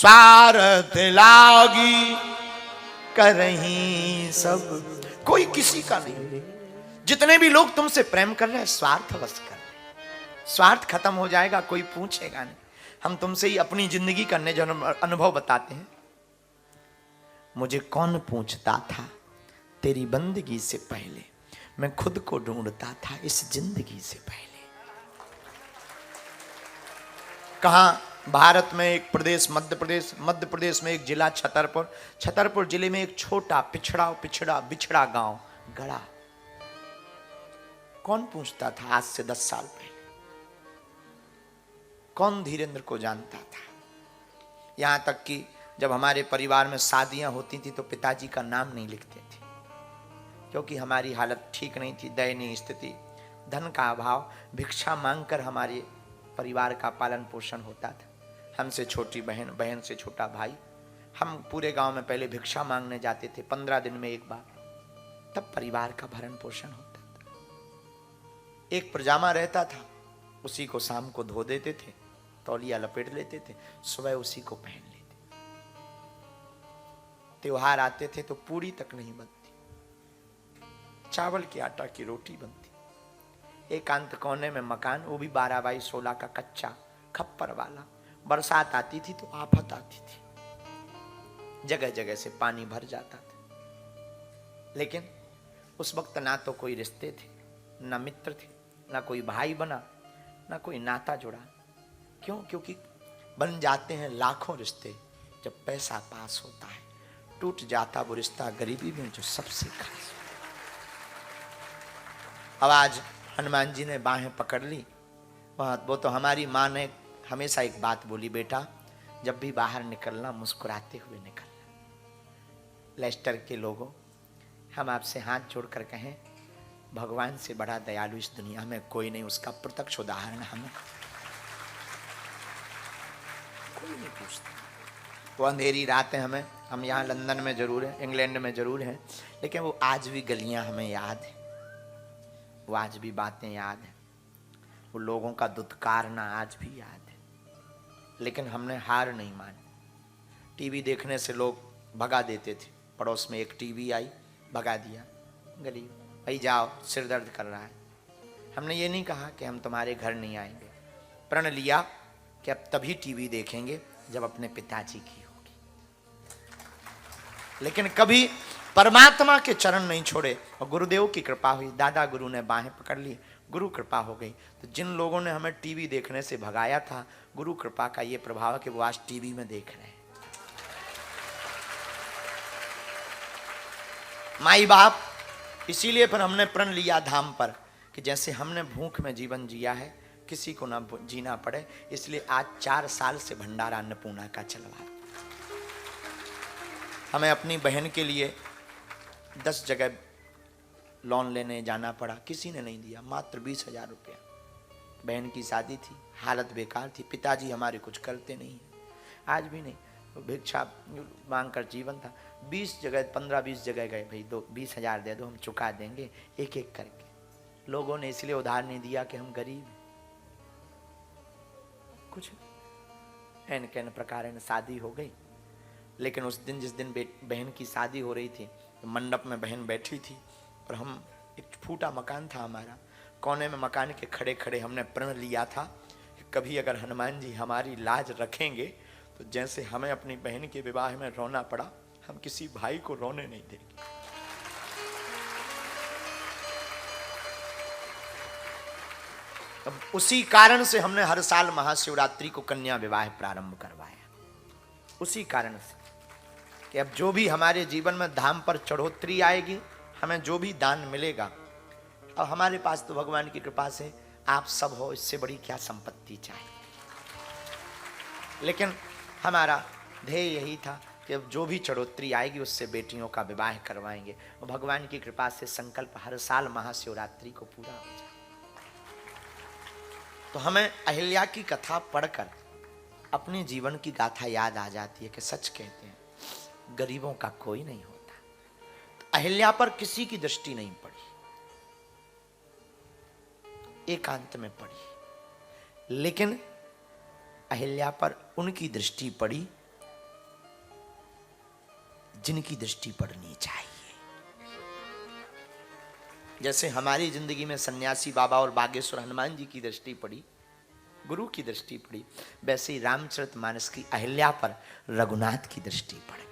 स्वार्थ लागी करहीं सब, कोई किसी का नहीं। जितने भी लोग तुमसे प्रेम कर रहे हैं स्वार्थवश कर रहे हैं। स्वार्थ खत्म हो जाएगा कोई पूछेगा नहीं। हम तुमसे ही अपनी जिंदगी करने जो अनुभव बताते हैं। मुझे कौन पूछता था तेरी बंदगी से पहले, मैं खुद को ढूंढता था इस जिंदगी से पहले। कहां? भारत में एक प्रदेश मध्य प्रदेश में एक जिला छतरपुर, छतरपुर जिले में एक छोटा बिछड़ा गांव गढ़ा। कौन पूछता था आज से 10 साल पहले? कौन धीरेन्द्र को जानता था? यहां तक कि जब हमारे परिवार में शादियां होती थी तो पिताजी का नाम नहीं लिखते थे, क्योंकि हमारी हालत ठीक नहीं थी, दयनीय स्थिति, धन का अभाव। भिक्षा मांगकर हमारे परिवार का पालन पोषण होता था। हमसे छोटी बहन, बहन से छोटा भाई। हम पूरे गांव में पहले भिक्षा मांगने जाते थे 15 दिन में एक बार, तब परिवार का भरण पोषण होता था। एक पजामा रहता था, उसी को शाम को धो देते थे, तौलिया लपेट लेते थे, सुबह उसी को पहन लेते। त्योहार आते थे तो पूड़ी तक नहीं बनती, चावल के आटा की रोटी बनती। एकांत कोने में मकान, वो भी 12 बाई 16 का कच्चा खप्पर वाला। बरसात आती थी तो आफत आती थी, जगह जगह से पानी भर जाता था। लेकिन उस वक्त ना तो कोई रिश्ते थे, ना मित्र थे, ना कोई भाई बना, ना कोई नाता जुड़ा। क्यों? क्योंकि बन जाते हैं लाखों रिश्ते जब पैसा पास होता है, टूट जाता वो रिश्ता गरीबी में जो सबसे खास। अब आज हनुमान जी ने बाहें पकड़ ली। वो तो हमारी माँ ने हमेशा एक बात बोली, बेटा जब भी बाहर निकलना मुस्कुराते हुए निकलना। लेस्टर के लोगों, हम आपसे हाथ जोड़कर कहें, भगवान से बड़ा दयालु इस दुनिया में कोई नहीं। उसका प्रत्यक्ष उदाहरण हमें कोई नहीं पूछता। वो अंधेरी रातें हमें, हम यहाँ लंदन में जरूर हैं, इंग्लैंड में जरूर हैं, लेकिन वो आज भी गलियां हमें याद है, वो आज भी बातें याद है, वो लोगों का दुत्कारना आज भी याद है। लेकिन हमने हार नहीं मानी। टीवी देखने से लोग भगा देते थे, पड़ोस में एक टीवी आई, भगा दिया, गली भाई जाओ, सिर दर्द कर रहा है। हमने ये नहीं कहा कि हम तुम्हारे घर नहीं आएंगे, प्रण लिया कि अब तभी टीवी देखेंगे जब अपने पिताजी की होगी। लेकिन कभी परमात्मा के चरण नहीं छोड़े, और गुरुदेव की कृपा हुई, दादा गुरु ने बाहें पकड़ ली, गुरु कृपा हो गई। तो जिन लोगों ने हमें टीवी देखने से भगाया था, गुरु कृपा का ये प्रभाव है कि वो आज टीवी में देख रहे हैं। माई बाप, इसीलिए फिर हमने प्रण लिया धाम पर कि जैसे हमने भूख में जीवन जिया है, किसी को ना जीना पड़े। इसलिए आज 4 साल से भंडारा अन्नपूर्णा का चलवा। हमें अपनी बहन के लिए 10 जगह लोन लेने जाना पड़ा, किसी ने नहीं दिया, मात्र 20,000 रुपया। बहन की शादी थी, हालत बेकार थी, पिताजी हमारे कुछ करते नहीं है, आज भी नहीं, भिक्षा मांग कर जीवन था। 20 जगह 15-20 जगह गए, भाई 20,000 दे दो, हम चुका देंगे एक एक करके। लोगों ने इसलिए उधार नहीं दिया कि हम गरीब हैं। कुछ एन कैन प्रकार शादी हो गई। लेकिन उस दिन, जिस दिन बहन की शादी हो रही थी, मंडप में बहन बैठी थी और हम, एक फूटा मकान था हमारा, कोने में मकान के खड़े खड़े हमने प्रण लिया था कि कभी अगर हनुमान जी हमारी लाज रखेंगे तो जैसे हमें अपनी बहन के विवाह में रोना पड़ा, हम किसी भाई को रोने नहीं देंगे। अब उसी कारण से हमने हर साल महाशिवरात्रि को कन्या विवाह प्रारंभ करवाया, उसी कारण से कि अब जो भी हमारे जीवन में धाम पर चढ़ोतरी आएगी, हमें जो भी दान मिलेगा, और हमारे पास तो भगवान की कृपा से आप सब हो, इससे बड़ी क्या संपत्ति चाहिए। लेकिन हमारा ध्येय यही था कि अब जो भी चढ़ोतरी आएगी उससे बेटियों का विवाह करवाएंगे, और भगवान की कृपा से संकल्प हर साल महाशिवरात्रि को पूरा हो जाए। तो हमें अहिल्या की कथा पढ़कर अपने जीवन की गाथा याद आ जाती है कि सच कहते हैं गरीबों का कोई नहीं होता। तो अहिल्या पर किसी की दृष्टि नहीं पड़ी, एकांत में पड़ी, लेकिन अहिल्या पर उनकी दृष्टि पड़ी जिनकी दृष्टि पड़नी चाहिए। जैसे हमारी जिंदगी में सन्यासी बाबा और बागेश्वर हनुमान जी की दृष्टि पड़ी, गुरु की दृष्टि पड़ी, वैसे ही रामचरितमानस की अहिल्या पर रघुनाथ की दृष्टि पड़ गई।